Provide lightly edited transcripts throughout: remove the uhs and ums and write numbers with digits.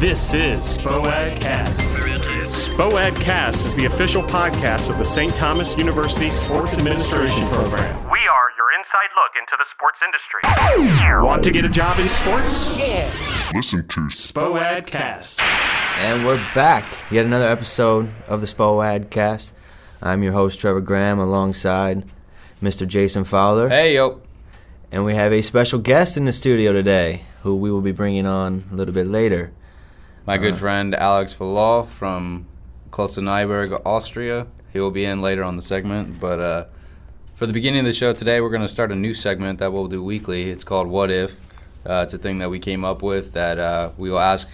This is Spo-Ad Cast. Spo-Ad Cast is the official podcast of the St. Thomas University Sports Administration Program. We are your inside look into the sports industry. Want to get a job in sports? Yeah. Listen to Spo-Ad Cast. And we're back. Yet another episode of the Spo-Ad Cast. I'm your host, Trevor Graham, alongside Mr. Jason Fowler. Hey, yo. And we have a special guest in the studio today, who we will be bringing on a little bit later. My good friend Alex Verlauf from close to Nyberg, Austria. He will be in later on the segment. But for the beginning of the show today, we're going to start a new segment that we'll do weekly. It's called What If. It's a thing that we came up with that we will ask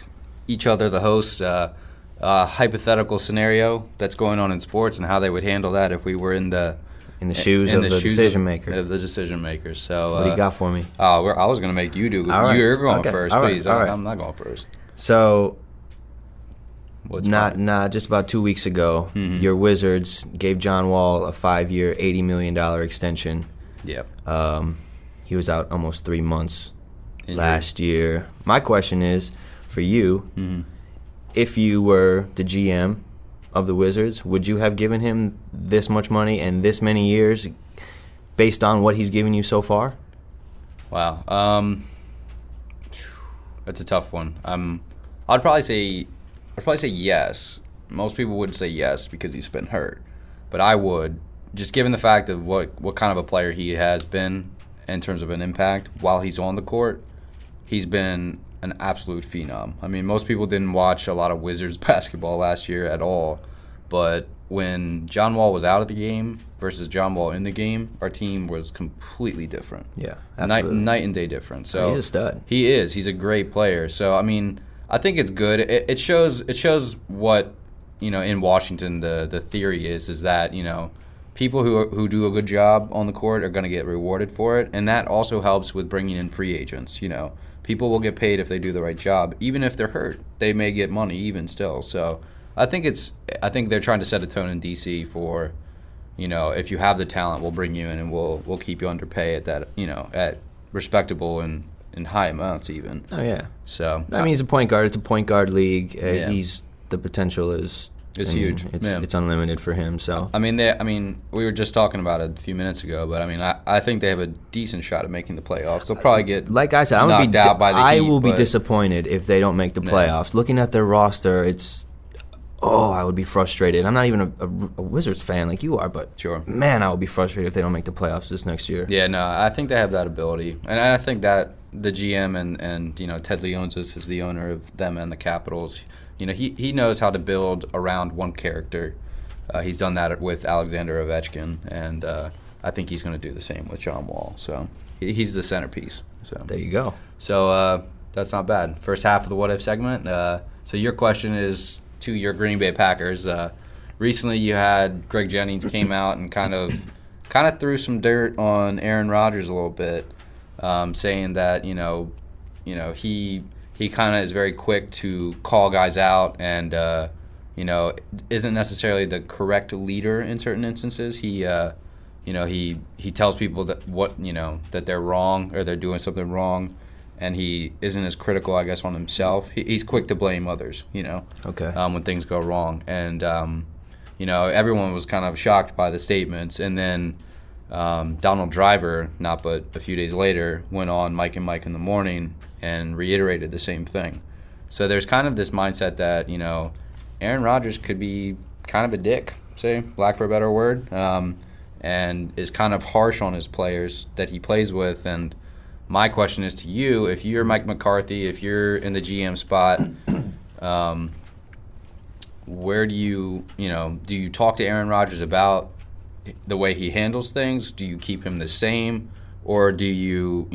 each other, the hosts, a hypothetical scenario that's going on in sports and how they would handle that if we were in the shoes of the decision maker. Of the decision maker. So what do you got for me? I was going to make you do. Right. You're going okay. first, right. please. Right. I'm not going first. So, What's just about 2 weeks ago, your Wizards gave John Wall a 5-year, $80 million extension. Yep. He was out almost 3 months Injured. last year. My question is, for you, if you were the GM of the Wizards, would you have given him this much money and this many years based on what he's given you so far? Wow. That's a tough one. I'd probably say yes. Most people would say yes because he's been hurt, but I would, just given the fact of what kind of a player he has been in terms of an impact while he's on the court. He's been an absolute phenom. I mean, most people didn't watch a lot of Wizards basketball last year at all, but when John Wall was out of the game versus John Wall in the game, our team was completely different. Yeah, absolutely. Night and day different. So he's a stud. He is. He's a great player. So I mean, I think it's good. It shows what, in Washington the theory is that, people who do a good job on the court are going to get rewarded for it, and that also helps with bringing in free agents. People will get paid if they do the right job, even if they're hurt. They may get money even still. So I think they're trying to set a tone in DC for, if you have the talent, we'll bring you in and we'll keep you underpay at that, at respectable and in high amounts even. Oh yeah. So I mean, he's a point guard. It's a point guard league. Yeah. The potential is huge. It's unlimited for him. So I mean, we were just talking about it a few minutes ago, but I mean, I think they have a decent shot at making the playoffs. They'll probably get like I said, knocked out by the Heat. I will be disappointed if they don't make the playoffs. Looking at their roster, I would be frustrated. I'm not even a Wizards fan like you are, but sure, man, I would be frustrated if they don't make the playoffs this next year. Yeah, no, I think they have that ability, and I think that the GM and Ted Leonsis is the owner of them and the Capitals. He knows how to build around one character. He's done that with Alexander Ovechkin, and I think he's going to do the same with John Wall. So he's the centerpiece. So there you go. So that's not bad. First half of the What If segment. So your question is to your Green Bay Packers. Recently, you had Greg Jennings came out and kind of threw some dirt on Aaron Rodgers a little bit, saying that he kind of is very quick to call guys out and isn't necessarily the correct leader in certain instances. He tells people that they're wrong or they're doing something wrong, and he isn't as critical, I guess, on himself. He's quick to blame others, Okay. When things go wrong. And, everyone was kind of shocked by the statements. And then Donald Driver, not but a few days later, went on Mike and Mike in the Morning and reiterated the same thing. So there's kind of this mindset that, Aaron Rodgers could be kind of a dick, say, lack for a better word, and is kind of harsh on his players that he plays with. And my question is to you, if you're Mike McCarthy, if you're in the GM spot, where do you talk to Aaron Rodgers about the way he handles things? Do you keep him the same, or do you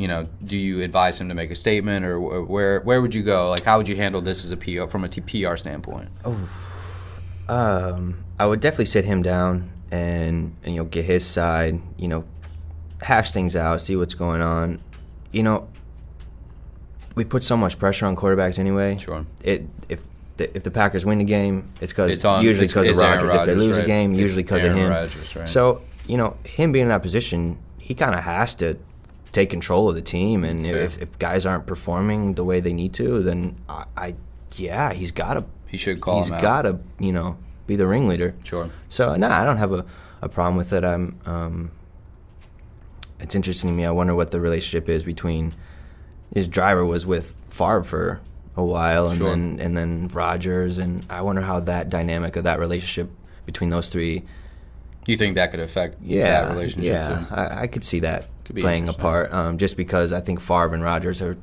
advise him to make a statement, or where would you go? Like, how would you handle this as a PR from a PR standpoint? I would definitely sit him down and get his side, hash things out, see what's going on. We put so much pressure on quarterbacks anyway. Sure. If the Packers win the game, it's usually because of Aaron Rodgers. If they lose right? a game, usually because of him. Rodgers, right? So, him being in that position, he kind of has to take control of the team. And if guys aren't performing the way they need to, then I yeah, he's got to. He should call him out. He's got to, be the ringleader. Sure. So no, I don't have a problem with it. It's interesting to me. I wonder what the relationship is between his driver was with Favre for a while, and Sure. then Rodgers, and I wonder how that dynamic of that relationship between those three. You think that could affect that relationship too? I could see that Could be playing a interesting. part, just because I think Favre and Rodgers are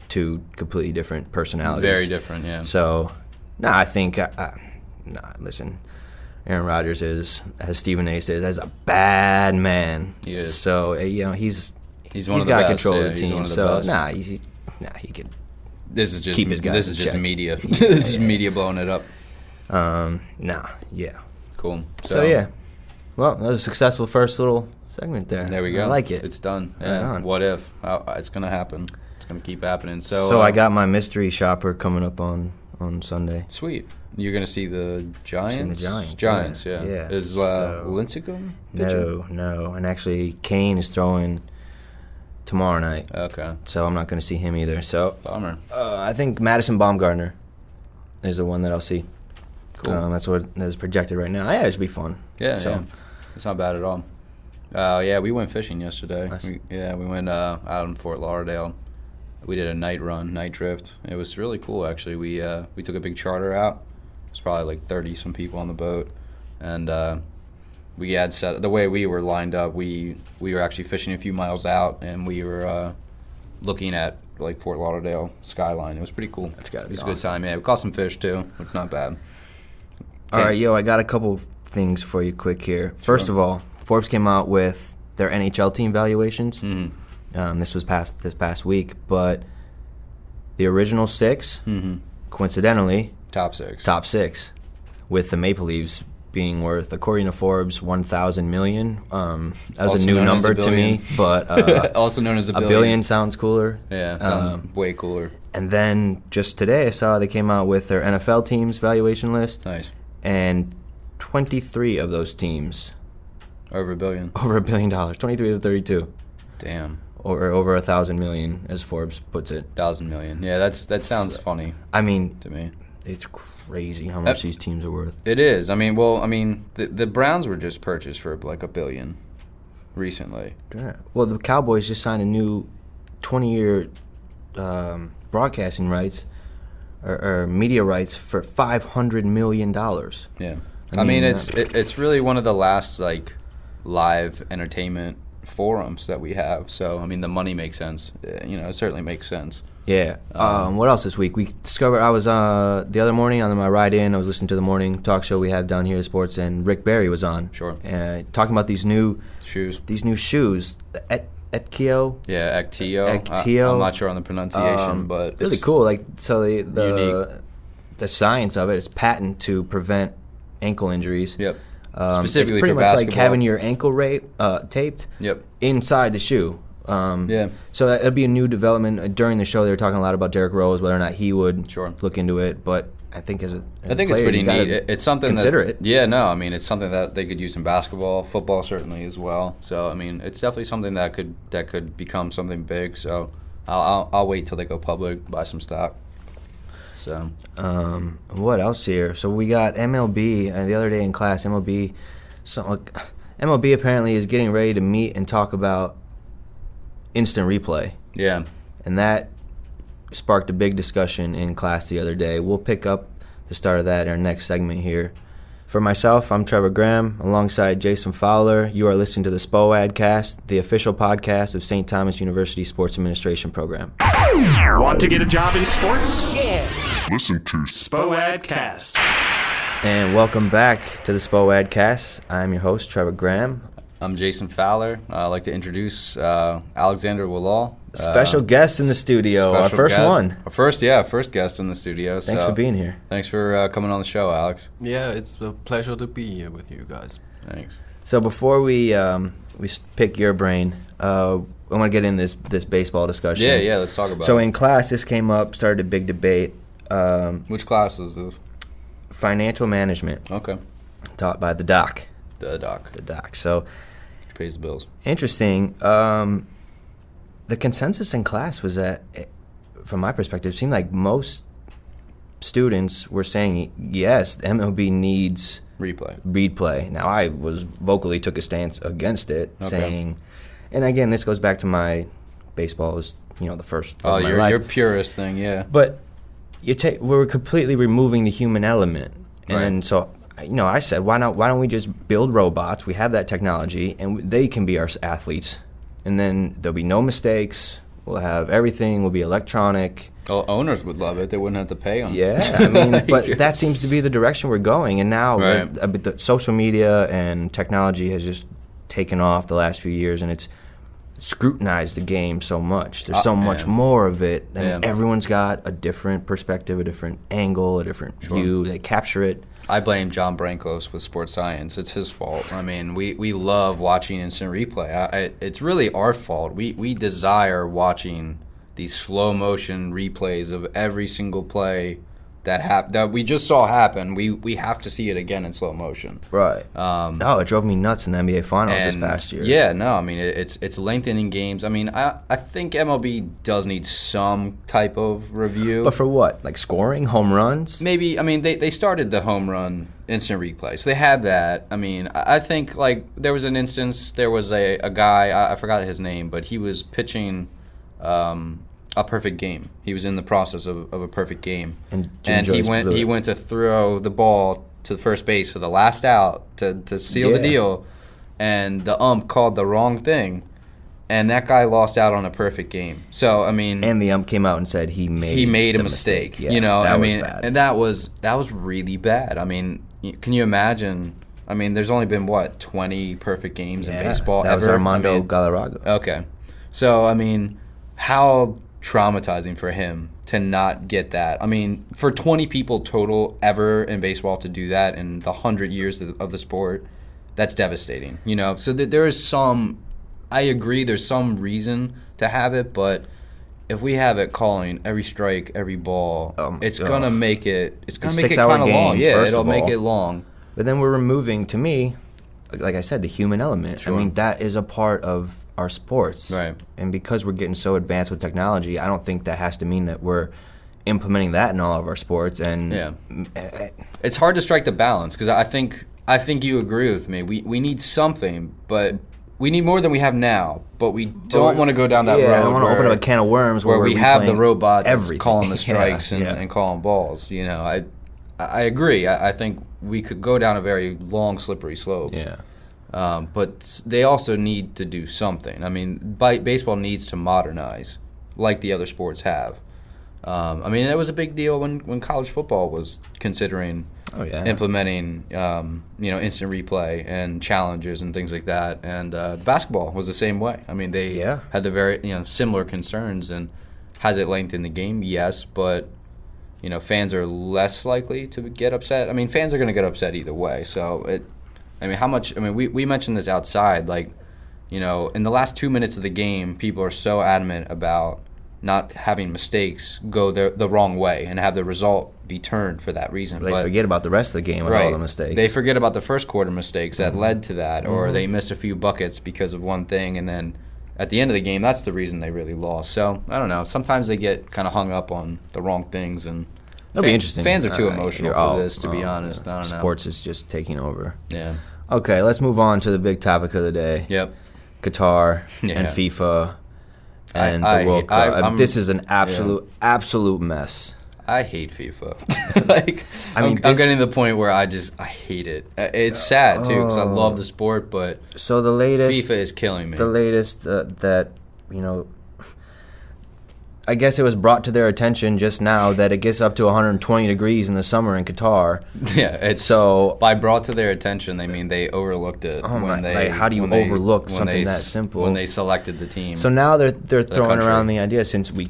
two completely different personalities. Very different, yeah. So, I think, listen, Aaron Rodgers is, as Stephen A. says, as a bad man. He is. So, he's one of the got best. control Yeah, of the he's team. one of the So, best. he could. This is just keep his guys this is in just check. media. This is media blowing it up. Yeah. Cool. So, yeah. Well, that was a successful first little segment there. There we go. I like it. It's done. Right Yeah. on. What if? It's gonna happen. It's gonna keep happening. So I got my mystery shopper coming up on Sunday. Sweet. You're gonna see the Giants. Seeing the Giants, Giants. yeah. Yeah. Yeah. Is So- Lincecum pitching? No. And actually, Kane is throwing tomorrow night, Okay. so I'm not going to see him either. So Bummer. I think Madison Baumgartner is the one that I'll see. Cool. That's what is projected right now. Yeah, it should be fun. Yeah. So, Yeah. It's not bad at all. Yeah, we went fishing yesterday. Nice. We went out in Fort Lauderdale. We did a night drift. It was really cool, actually. We took a big charter out. It was probably like 30-some people on the boat, and we had set the way we were lined up. We were actually fishing a few miles out, and we were looking at like Fort Lauderdale skyline. It was pretty cool. That's gotta be It was a good awesome. time. Yeah, we caught some fish too, which not bad. all right, I got a couple things for you quick here. First of all, Forbes came out with their NHL team valuations. Mm-hmm. This was this past week, but the original 6, coincidentally, Top six, with the Maple Leafs being worth, according to Forbes, 1,000 million. That was Also a new known as a number to me, billion. but also known as a a billion. billion sounds cooler. Yeah, sounds way cooler. And then just today, I saw they came out with their NFL teams valuation list, Nice. and 23 of those teams Over $1 billion. over $1 billion. 23 of 32, Damn. or over 1,000 million, as Forbes puts it. 1,000 million. Yeah, that sounds funny I mean, to me. it's crazy how much these teams are worth. It is. The Browns were just purchased for like $1 billion recently. Yeah. Well, the Cowboys just signed a new 20-year broadcasting rights or media rights for $500 million. Yeah. I mean, it's really one of the last like live entertainment forums that we have. So the money makes sense. It certainly makes sense. Yeah. What else this week? We discovered, I was the other morning on my ride in, I was listening to the morning talk show we have down here at Sports, and Rick Barry was on. Sure. Talking about these new Shoes. shoes, the Etkio. Yeah, Actio. Actio. I'm not sure on the pronunciation, but really it's cool. Like, so the unique. the science of it is patent to prevent ankle injuries. Yep. It's Specifically pretty for much basketball. like having your ankle taped Yep. inside the shoe. Yeah. So that'd be a new development. During the show, they were talking a lot about Derrick Rose, whether or not he would Sure. look into it. But I think as a I think it's player, pretty you gotta neat. It's something consider that, it. Yeah, no, it's something that they could use in basketball, football certainly as well. So it's definitely something that could become something big. So I'll wait till they go public, buy some stock. So What else here? So we got MLB the other day in class. MLB apparently is getting ready to meet and talk about instant replay, yeah, and that sparked a big discussion in class the other day. We'll pick up the start of that in our next segment here. For myself, I'm Trevor Graham, alongside Jason Fowler. You are listening to the Spo-Ad cast, the official podcast of St. Thomas University Sports Administration Program. Want to get a job in sports? Listen to Spo-Ad Cast. And welcome back to the Spo-Ad cast. I'm your host, Trevor Graham. I'm Jason Fowler. I'd like to introduce Alexander Willall. Special guest in the studio, our Special first guest. one. First guest in the studio. Thanks for being here. Thanks for coming on the show, Alex. Yeah, it's a pleasure to be here with you guys. Thanks. So before we pick your brain, I want to get in this baseball discussion. Yeah, let's talk about So it. in class, this came up, started a big debate. Which class is this? Financial management, Okay. taught by the doc. The doc. The doc. So Which pays the bills. interesting. The consensus in class was that, from my perspective, it seemed like most students were saying, yes, MLB needs replay. Now, I vocally took a stance against it, saying, and again, this goes back to my baseball is, the first of my life. Your purist thing, yeah. But we're completely removing the human element. And then so, I said, why don't we just build robots? We have that technology, and they can be our athletes. And then there'll be no mistakes. We'll have everything. Will be electronic. Well, owners would love it. They wouldn't have to pay them. Yeah, but that seems to be the direction we're going. And now with the social media and technology has just taken off the last few years, and it's scrutinized the game so much. There's so much more of it. I mean, everyone's got a different perspective, a different angle, a different view. They capture it. I blame John Brancos with sports science. It's his fault. I mean, we love watching instant replay. It's really our fault. We desire watching these slow motion replays of every single play that we just saw happen. We have to see it again in slow motion. Right. No, it drove me nuts in the NBA Finals this past year. Yeah, no, I mean it's lengthening games. I mean, I think MLB does need some type of review. But for what? Like scoring, home runs? Maybe. I mean, they started the home run instant replay, so they have that. I mean, I think like there was an instance. There was a guy, I forgot his name, but he was pitching a perfect game. He was in the process of a perfect game, and he went to throw the ball to first base for the last out to seal the deal, and the ump called the wrong thing, and that guy lost out on a perfect game. So I mean, and the ump came out and said he made a mistake. Yeah, that was bad. And that was really bad. I mean, can you imagine? I mean, there's only been 20 perfect games in baseball ever. That was Armando Galarraga. Okay, so I mean, how traumatizing for him to not get that. I mean, for 20 people total ever in baseball to do that in the 100 years of the sport, that's devastating. So there is some. I agree. There's some reason to have it, but if we have it calling every strike, every ball, it's gonna make it. It's gonna make it kind of long. Yeah, it'll make it long. But then we're removing, to me, like I said, the human element. Sure. I mean, that is a part of our sports. Right. And because we're getting so advanced with technology, I don't think that has to mean that we're implementing that in all of our sports. And it's hard to strike the balance because I think you agree with me. We need something, but we need more than we have now. But we don't want to go down that road. I don't want to open up a can of worms where we have the robot that's calling the strikes and and calling balls. I agree. I think we could go down a very long, slippery slope. Yeah. But they also need to do something. I mean, baseball needs to modernize like the other sports have. I mean, it was a big deal when college football was considering implementing, instant replay and challenges and things like that. And basketball was the same way. I mean, they had the very similar concerns. And has it lengthened the game? Yes, but fans are less likely to get upset. I mean, fans are going to get upset either way. So how much? I mean, we mentioned this outside. Like, in the last 2 minutes of the game, people are so adamant about not having mistakes go the wrong way and have the result be turned for that reason. They forget about the rest of the game with all the mistakes. They forget about the first quarter mistakes that led to that, or they missed a few buckets because of one thing, and then at the end of the game, that's the reason they really lost. So, I don't know. Sometimes they get kind of hung up on the wrong things, and it'll be interesting. Fans are too emotional for this, to be honest. I don't know. Sports is just taking over. Yeah. Okay, let's move on to the big topic of the day. Yep. Qatar and FIFA and the World Cup. This is an absolute mess. I hate FIFA. I'm getting to the point where I hate it. It's sad too because I love the sport, but so the latest FIFA is killing me. The latest that I guess it was brought to their attention just now that it gets up to 120 degrees in the summer in Qatar. Yeah, by brought to their attention, they mean they overlooked it. How do you overlook something that simple? When they selected the team. So now they're throwing around the idea, since they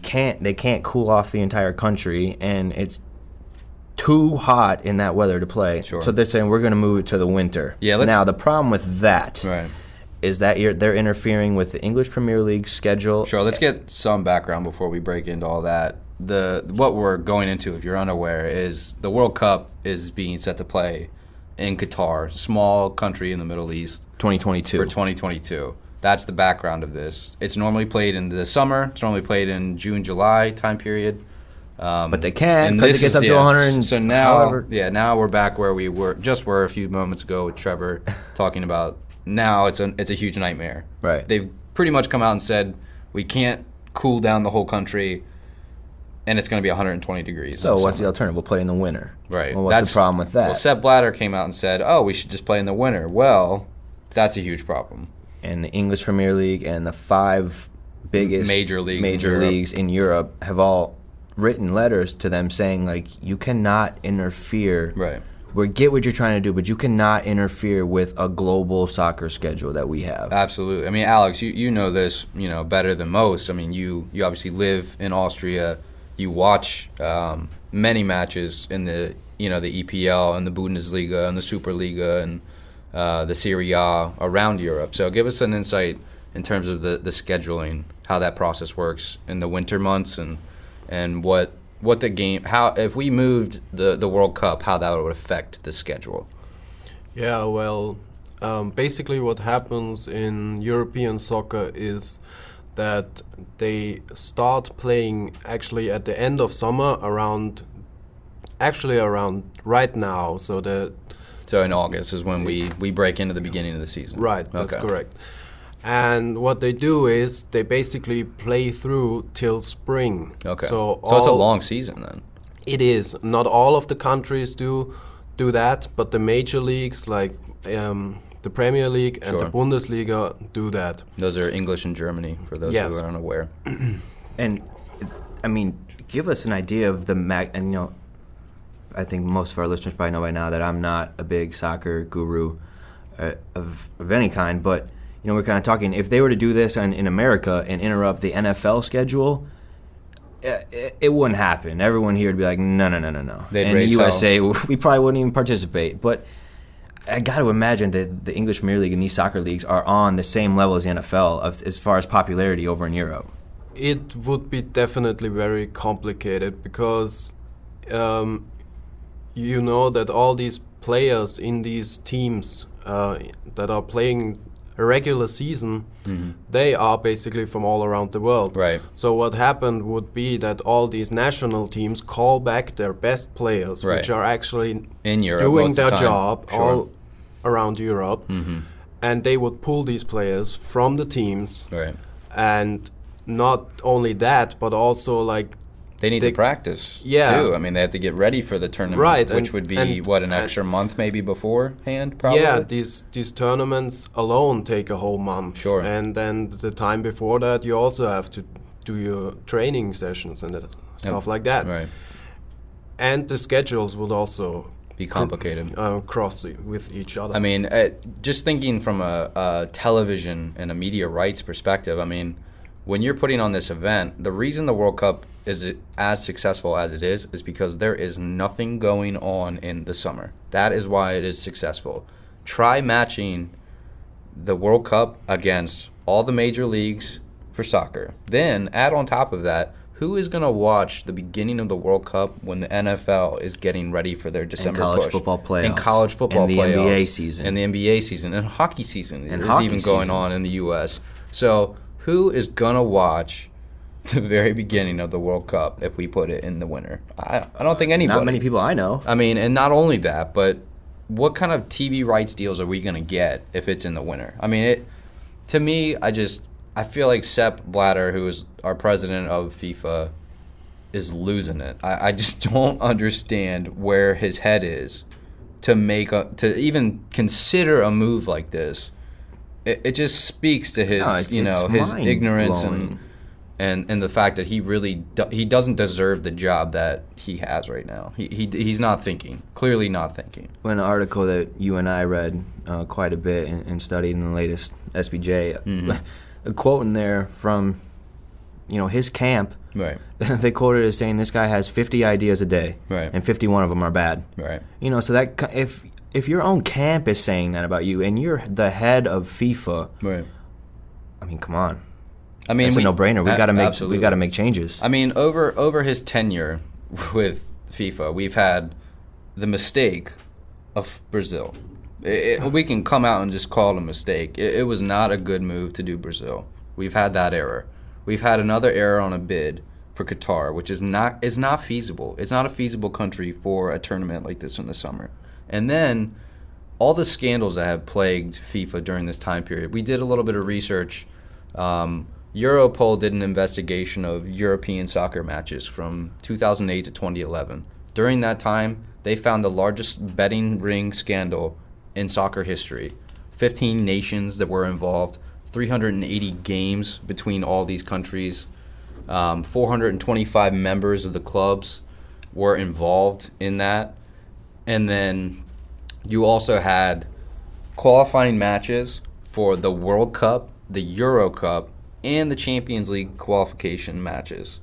can't cool off the entire country, and it's too hot in that weather to play. Sure. So they're saying we're going to move it to the winter. Yeah. Now the problem with that. Right. Is that they're interfering with the English Premier League schedule. Sure, let's get some background before we break into all that. What we're going into, if you're unaware, is the World Cup is being set to play in Qatar, small country in the Middle East. 2022. For 2022. That's the background of this. It's normally played in the summer. It's normally played in June, July time period. But they can't and because this it gets is- up to 100. So now, however. now we're back where we were a few moments ago with Trevor talking about. Now it's a huge nightmare. Right. They've pretty much come out and said we can't cool down the whole country, and it's going to be 120 degrees. So in what's the summer. alternative? We'll play in the winter. Right. Well, what's the problem with that? Well, Sepp Blatter came out and said, "Oh, we should just play in the winter." Well, that's a huge problem. And the English Premier League and the 5 biggest Major leagues in in Europe have all written letters to them saying, like, you cannot interfere. Right. We get what you're trying to do, but you cannot interfere with a global soccer schedule that we have. Absolutely. I mean, Alex, you know this, better than most. I mean, you obviously live in Austria. You watch many matches in the the EPL and the Bundesliga and the Superliga and the Serie A around Europe. So give us an insight in terms of the scheduling, how that process works in the winter months, and what the game, how if we moved the World Cup, how that would affect the schedule. Yeah, well, basically what happens in European soccer is that they start playing actually at the end of summer around right now. So in August is when we break into the beginning of the season. Right, that's Okay. correct. And what they do is they basically play through till spring. Okay. So it's a all- long season then. It is. Not all of the countries do that, but the major leagues like the Premier League and the Sure. Bundesliga do that. Those are English and Germany, for those Yes. who are unaware. And, I mean, give us an idea of the and I think most of our listeners probably know by now that I'm not a big soccer guru of any kind, but we're kind of talking, if they were to do this in America and interrupt the NFL schedule, it wouldn't happen. Everyone here would be like, no. They'd In the raise USA, we probably wouldn't even participate. But I got to imagine that the English Premier League and these soccer leagues are on the same level as the NFL as far as popularity over in Europe. It would be definitely very complicated because you know that all these players in these teams that are playing a regular season, they are basically from all around the world. Right. So what happened would be that all these national teams call back their best players, Right. which are actually In Europe, doing most of the their time. job Sure. all around Europe, and they would pull these players from the teams. Right. And not only that, but also like They need They- to practice, Yeah. too. I mean, they have to get ready for the tournament, Right, which and- would be, and- an extra month maybe beforehand, probably? yeah, these tournaments alone take a whole month. Sure. And then the time before that, you also have to do your training sessions and stuff like that. Right. And the schedules would also Be complicated. cross with each other. I mean, just thinking from a television and a media rights perspective, I mean, when you're putting on this event, the reason the World Cup is as successful as it is because there is nothing going on in the summer. That is why it is successful. Try matching the World Cup against all the major leagues for soccer. Then add on top of that, who is going to watch the beginning of the World Cup when the NFL is getting ready for their December college push? football playoffs. And college football And the playoffs. NBA season. And the NBA season. And hockey season And is hockey even going season. on in the U.S. So who is going to watch the very beginning of the World Cup if we put it in the winter? I don't think anybody. Not many people I know. I mean, and not only that, but what kind of TV rights deals are we going to get if it's in the winter? I mean, to me, I feel like Sepp Blatter, who is our president of FIFA, is losing it. I just don't understand where his head is to even consider a move like this. It just speaks to his it's his ignorance mind-blowing. and the fact that he doesn't deserve the job that he has right now. He's not thinking, clearly not thinking. An article that you and I read quite a bit and studied in the latest SBJ, a quote in there from his camp. Right. They quoted as saying this guy has 50 ideas a day, Right. and 51 of them are bad. Right. So that if your own camp is saying that about you, and you're the head of FIFA, Right. I mean, come on, I mean, it's a no-brainer. We absolutely. got to make changes. I mean, over his tenure with FIFA, we've had the mistake of Brazil. We can come out and just call it a mistake. It was not a good move to do Brazil. We've had that error. We've had another error on a bid for Qatar, which is not feasible. It's not a feasible country for a tournament like this in the summer. And then all the scandals that have plagued FIFA during this time period. We did a little bit of research. Europol did an investigation of European soccer matches from 2008 to 2011. During that time, they found the largest betting ring scandal in soccer history. 15 nations that were involved, 380 games between all these countries, 425 members of the clubs were involved in that. And then you also had qualifying matches for the World Cup, the Euro Cup, and the Champions League qualification matches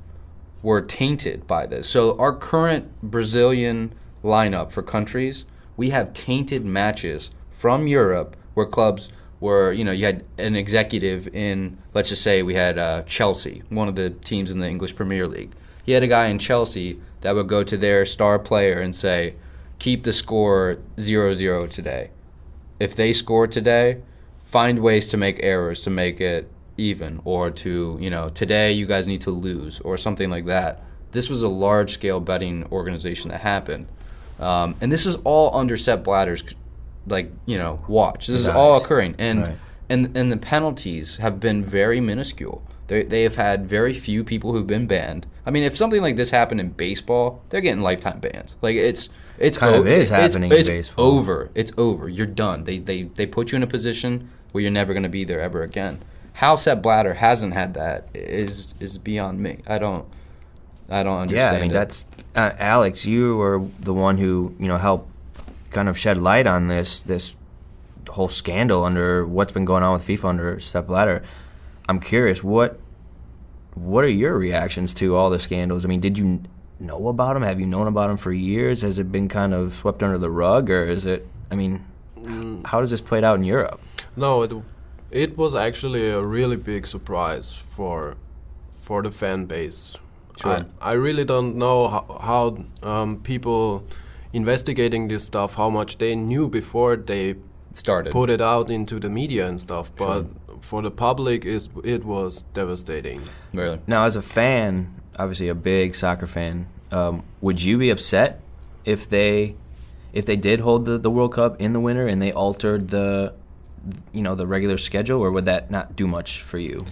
were tainted by this. So our current Brazilian lineup for countries, we have tainted matches from Europe where clubs were, you had an executive in, let's just say we had Chelsea, one of the teams in the English Premier League. He had a guy in Chelsea that would go to their star player and say, keep the score 0-0 today. If they score today, find ways to make errors to make it even, or to, today you guys need to lose, or something like that. This was a large-scale betting organization that happened. And this is all under Sepp Blatter's, watch. This is all occurring. And the penalties have been very minuscule. They have had very few people who've been banned. I mean, if something like this happened in baseball, they're getting lifetime bans. Like, it's happening in baseball. Over. It's over. You're done. They put you in a position where you're never going to be there ever again. How Sepp Blatter hasn't had that is beyond me. I don't understand. Yeah, I mean, that's Alex. You were the one who helped kind of shed light on this whole scandal under what's been going on with FIFA under Sepp Blatter. I'm curious, what are your reactions to all the scandals? I mean, did you know about them? Have you known about them for years? Has it been kind of swept under the rug, or is it? I mean, how does this play out in Europe? No, it was actually a really big surprise for the fan base. Sure. I really don't know how people investigating this stuff, how much they knew before they started put it out into the media and stuff. But Sure. for the public, it was devastating. Really. Now, as a fan, obviously a big soccer fan, would you be upset if they did hold the World Cup in the winter and they altered the regular schedule, or would that not do much for you?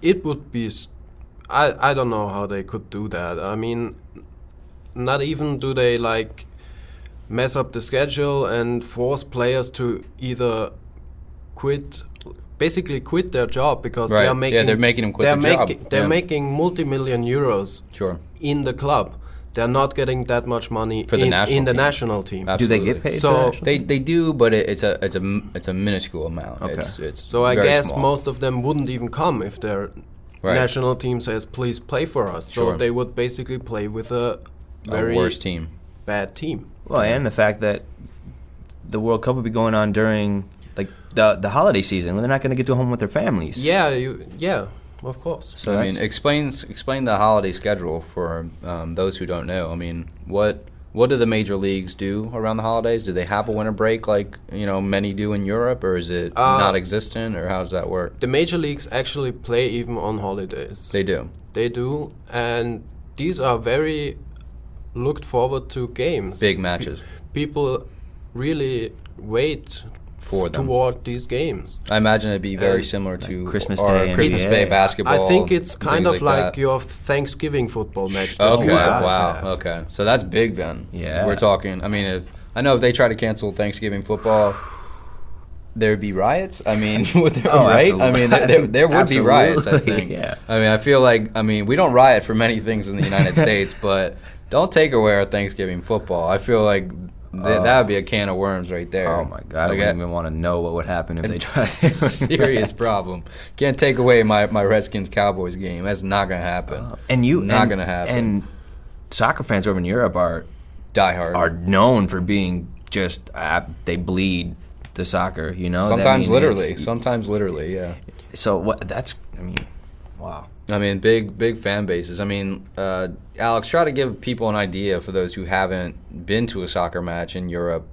It would be. I don't know how they could do that. I mean, not even do they mess up the schedule and force players to either basically quit their job because Right. they're making. Yeah, they're making them quit their job. They're Yeah. making multi-million euros Sure. in the club. They're not getting that much money For the national in the team. national team. Do they get Absolutely. paid? So- for that? They do, but it's a minuscule amount. Okay. It's So I very guess small. most of them wouldn't even come if their Right. national team says, please play for us. Sure. So they would basically play with a very a worse team. bad team. Well, and the fact that the World Cup would be going on during the holiday season when they're not going to get to home with their families. Yeah, of course. So I mean, that's- explain the holiday schedule for those who don't know. I mean, what do the major leagues do around the holidays? Do they have a winter break like many do in Europe, or is it not existent, or how does that work? The major leagues actually play even on holidays. They do. They do, and these are very looked forward to games. Big matches. People really wait For them. toward these games. I imagine it'd be very And similar to Christmas our Day Christmas NBA. Day basketball. I think it's kind things of like that. your Thanksgiving football match that Okay, you guys wow. have. Okay. So that's big then. Yeah. We're talking, I mean, if they try to cancel Thanksgiving football, there'd be riots. I mean, would there, Oh, right? I absolutely. mean, there would be riots, I Absolutely, think. yeah. I mean, I feel like, we don't riot for many things in the United States, but don't take away our Thanksgiving football. I feel like that would be a can of worms right there. Oh my God! I Like, wouldn't even want to know what would happen if they tried. serious problem. Can't take away my Redskins Cowboys game. That's not gonna happen. Not gonna happen. And soccer fans over in Europe Die hard. are known for being just they bleed the soccer. Sometimes it's- literally, yeah. So what? That's wow. I mean, big fan bases. I mean, Alex, try to give people an idea, for those who haven't been to a soccer match in Europe,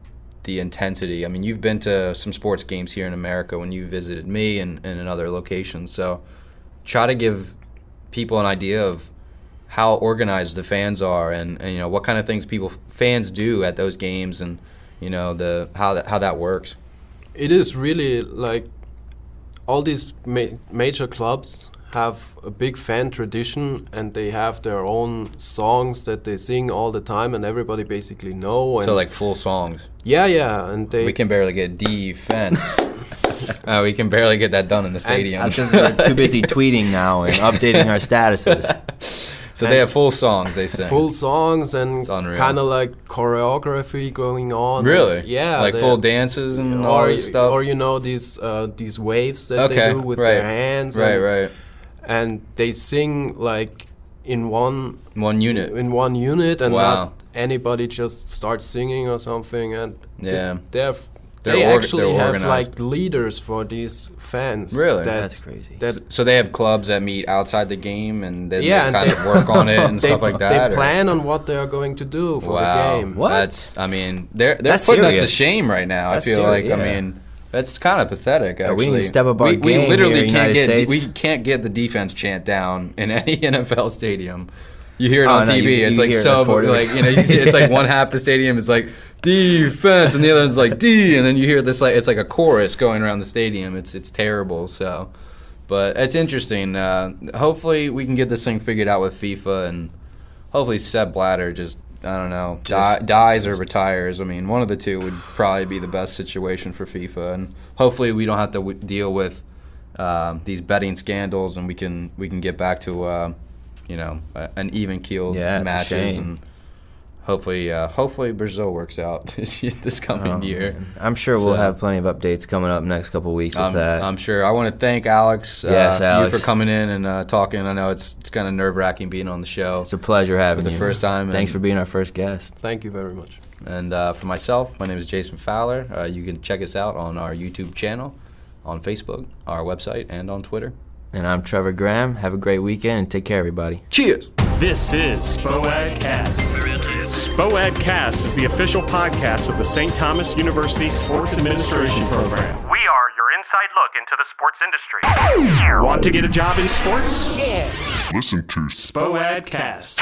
the intensity. I mean, you've been to some sports games here in America when you visited me and in other locations. So try to give people an idea of how organized the fans are, and you know what kind of things fans do at those games, and you know how that works. It is really like all these major clubs have a big fan tradition, and they have their own songs that they sing all the time, and everybody basically know. And So like full songs. yeah, and We can barely get defense. We can barely get that done in the stadium. I think we're too busy tweeting now and updating our statuses. So they have full songs they sing. full songs and It's unreal. kind of like choreography going on. Really? Yeah. Like they- full dances and all this stuff. Or you know these waves that Okay, they do with right. their hands. Right, and, right. And they sing like in one One unit. and Wow. not anybody just starts singing or something. And Yeah. they They're actually have organized. like leaders for these fans. Really? That's crazy. So they have clubs that meet outside the game, and then Yeah, they and kind of work on it and stuff like that. They or- plan on what they are going to do for Wow. the game. What? They're That's putting us to serious. shame right now. That's I feel serious, like, yeah. that's kind of pathetic. Actually, we need to step up our we game literally here, can't United States. we can't get the defense chant down in any NFL stadium. You hear it Oh, on no, TV. you It's hear like it so, at 40. like it's like one half the stadium is like defense, and the other one's like D, and then you hear this like it's like a chorus going around the stadium. It's terrible. So, but it's interesting. Hopefully, we can get this thing figured out with FIFA, and hopefully Sepp Blatter just I don't know dies or retires. I mean, one of the two would probably be the best situation for FIFA, and hopefully we don't have to deal with these betting scandals, and we can get back to an even keeled Yeah, it's a matches, shame. and hopefully Brazil works out this coming year. Man. I'm sure we'll So- have plenty of updates coming up next couple weeks with that. I'm sure. I want to thank Alex, Yes, Alex. you for coming in and talking. I know it's kind of nerve-wracking being on the show It's a pleasure having for the you. first time. Thanks and, for being our first guest. Thank you very much. And for myself, my name is Jason Fowler. You can check us out on our YouTube channel, on Facebook, our website, and on Twitter. And I'm Trevor Graham. Have a great weekend and take care, everybody. Cheers! This is Spo-Ad Cast. Spo-Ad Cast is the official podcast of the St. Thomas University Sports Administration Program. We are your inside look into the sports industry. Want to get a job in sports? Listen to Spo-Ad Cast.